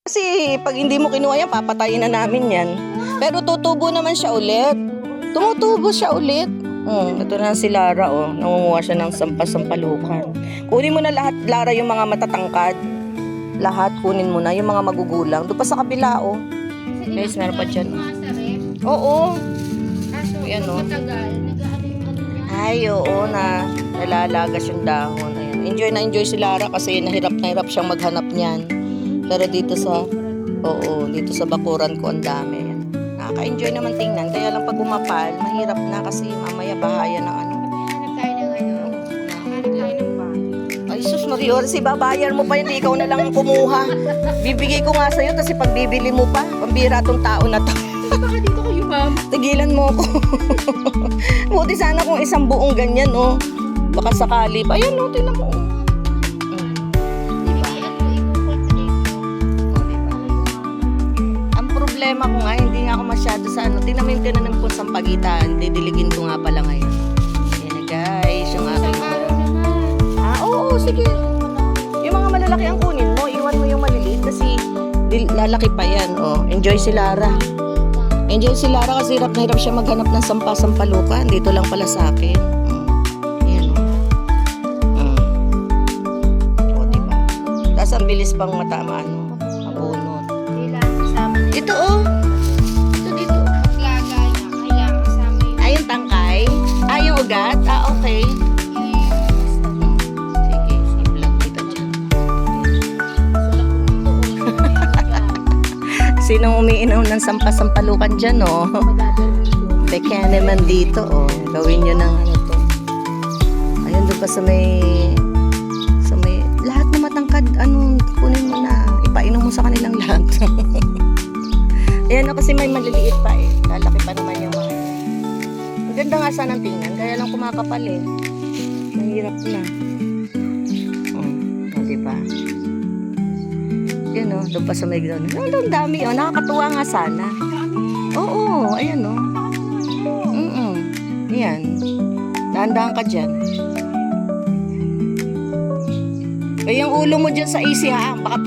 Kasi pag hindi mo kinuha yan, papatayin na namin yan. Pero tutubo naman siya ulit. Tumutubo siya ulit. Ito na si Lara, oh. Nangunguha siya ng sampalukan. Kunin mo na lahat, Lara, yung mga matatangkad. Lahat, kunin mo na. Yung mga magugulang. Doon pa sa kabila, oh. Guys, meron pa dyan. Oo. Ayan, oh. Ay, oo, nalalagas yung dahon. Ayan. Enjoy na enjoy si Lara kasi nahirap siyang maghanap niyan. Pero dito sa bakuran ko ang dami. Nakaka-enjoy naman tingnan. Kaya lang pag umapal, mahirap na kasi mamaya bahaya ng ano. Hanap tayo ng Ay, sus Mario, kasi babayar mo pa yun, ikaw na lang kumuha. Bibigay ko nga sa'yo, kasi pag bibili mo pa, pambira tong tao na to. Baka dito kayo, ma'am. Tigilan mo ko. Buti sana kung isang buong ganyan, oh. Baka sakali pa. Ayan, oh, tinan mo. Problema ko nga, hindi nga ako masyado sa ano. Tingnan mo yung tinanim ko sa pagitan. Didiligin ko nga pala ngayon. Yan na guys, yung aking... Oo, sige. Yung mga malalaki ang kunin mo, iwan mo yung maliliit kasi lalaki pa yan. Oh, enjoy si Lara. Enjoy si Lara kasi hirap na hirap siya maghanap ng sampalukan. Dito lang pala sa akin. Yan. Diba? Tapos ang bilis pang matama, ano, mabunot. Ito, oh. Ito dito. Kailangan kasama yun. Ay, yung tangkay? Ay, yung ugat? Ah, okay. Sige, i-vlog kita dyan. Sinong umiinom ng sampalukan dyan, oh? Beka naman dito, oh. Gawin nyo ng ano to. Ayun, doon pa sa may lahat na matangkad, ano, kunin mo na. Ipainom mo sa kanilang lahat. Ayan o, kasi may maliliit pa eh. Lalaki pa naman yung mga. Ang ganda nga sana ng tingnan. Kaya lang kumakapal eh. Mahirap na. Diba? Yan o, doon pa sa may ground. Ang dami o, nakakatuwa nga sana. Oo, ayan o. Ayan. Dahan-dahan ka dyan. Eh, yung ulo mo dyan sa AC ha. Baka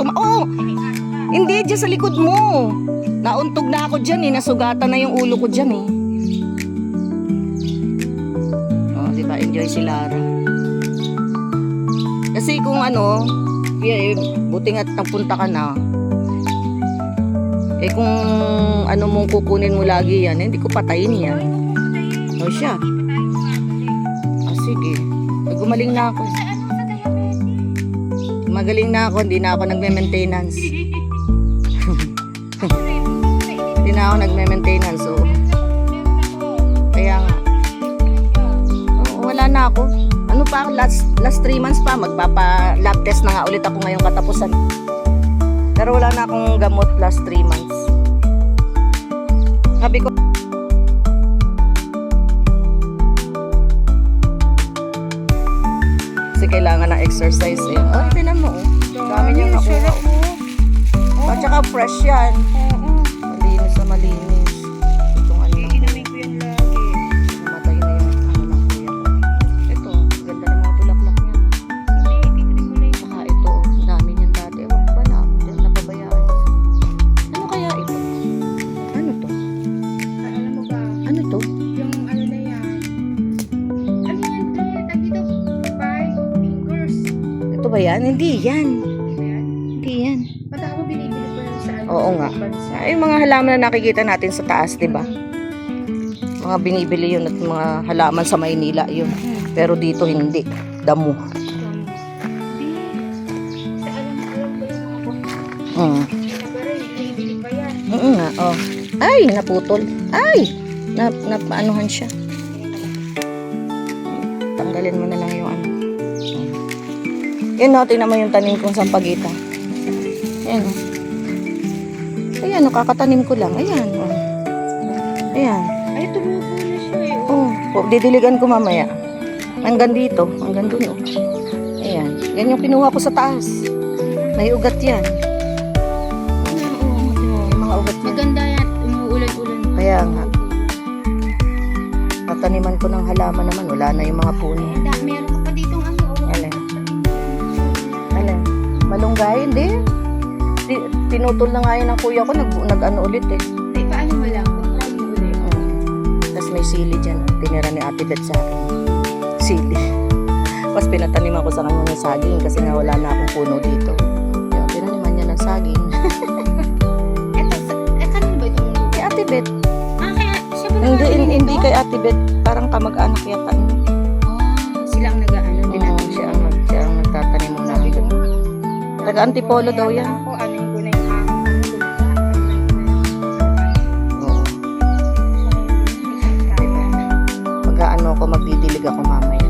hindi, dyan sa likod mo. Nauntog na ako dyan eh. Nasugatan na yung ulo ko dyan eh. Oh, diba? Enjoy si Lara. Kasi kung ano, buti nga napunta ka na. Eh kung ano mong kukunin mo lagi yan, hindi ko patayin yan. O siya. Ah, sige. Gumaling na ako. Magaling na ako, hindi na ako nagme-maintenance. Hindi na ako nagme-maintenance, so kaya nga wala na ako. Ano pa, last 3 months pa magpapa lab test na nga ulit ako ngayong katapusan, pero wala na akong gamot last 3 months. Sabi ko kasi kailangan ng exercise eh. Oh, tinan mo, oh. Dami niyang nakuha. At saka fresh yan. Malinis na malinis. Itong ano lang. Inumin ko yan lagi. Namatay na yung ano ng kuya ko. Ito, ganda ng mga tulaklak niya. Hindi, titrin mo na yun. Saka ito, ang dami niyan dati. Ewan ko ba na, diyan napabayaan. Ano kaya ito? Ano to? Alam mo ba? Ano to? Yung ano na yan. Ano yan? Tag dito. 5 fingers. Ito ba yan? Hindi yan. Di ba yan? Hindi yan. Ba't ako binibili ko yan sa ano? Oo nga. Ay, yung mga halaman na nakikita natin sa taas, di ba? Mga binibili yun at mga halaman sa Maynila yun. Pero dito hindi. Damo. Sa alam ko yung ako. Nagara, binibili pa yan. Nga, oh. Ay, naputol. Ay, napaanuhan siya. Tanggalin mo na lang yung ano. Yan o, tingnan mo yung tanim kong sampagita. Ayan o. Ayan o, kakatanim ko lang. Ayan o. Ayan. Ay, tumubo na siya eh. Oh, didiligan ko mamaya. Hanggang dito, hanggang dun o. Ayan. Yan yung kinuha ko sa taas. May ugat yan. Yung mga ugat yan. Maganda yan. Umuulan-ulan. Kaya nga. Tataniman ko ng halaman naman. Wala na yung mga puno. Meron ka pa ditong ano. Alin? Malunggay? Hindi. Hindi pinutol na nga yun ng kuya ko, nag-ano ulit eh. Ay, paano mo lang? Kung try mo ulit. Tapos may sili dyan. Tinira ni Ate Beth sa akin. Sili. Tapos pinataniman ko sa kanya ng saging kasi nga wala na akong puno dito. Yan, tinaniman niya ng saging. Kanino ba itong lupa? Kay Ate Beth. Kaya siya ba Hindi, nag-ano hindi nito? kay Ate Beth. Parang kamag-anak yata niya. Sila ang nag-ano din. Siya ang nagtatanim ng Sabi ko nandun. nga. Taga-Antipolo daw yan. Ako, ano yung gunay ang lupa. Oo. Mag-ano ako, magdidilig ako mamaya.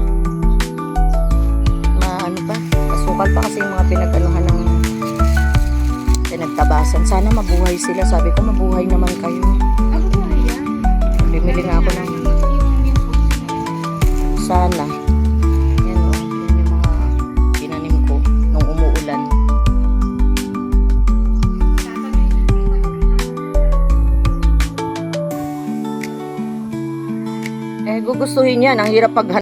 Ano pa? Masukal pa kasi yung mga pinag-anuhan ng pinagtabasan. Sana mabuhay sila. Sabi ko, mabuhay naman kayo. Ako ba yan? Bimili nga ako ng sana. Yan o. Yan yung mga pinanim ko nung umuulan. Gugustuhin yan. Ang hirap pag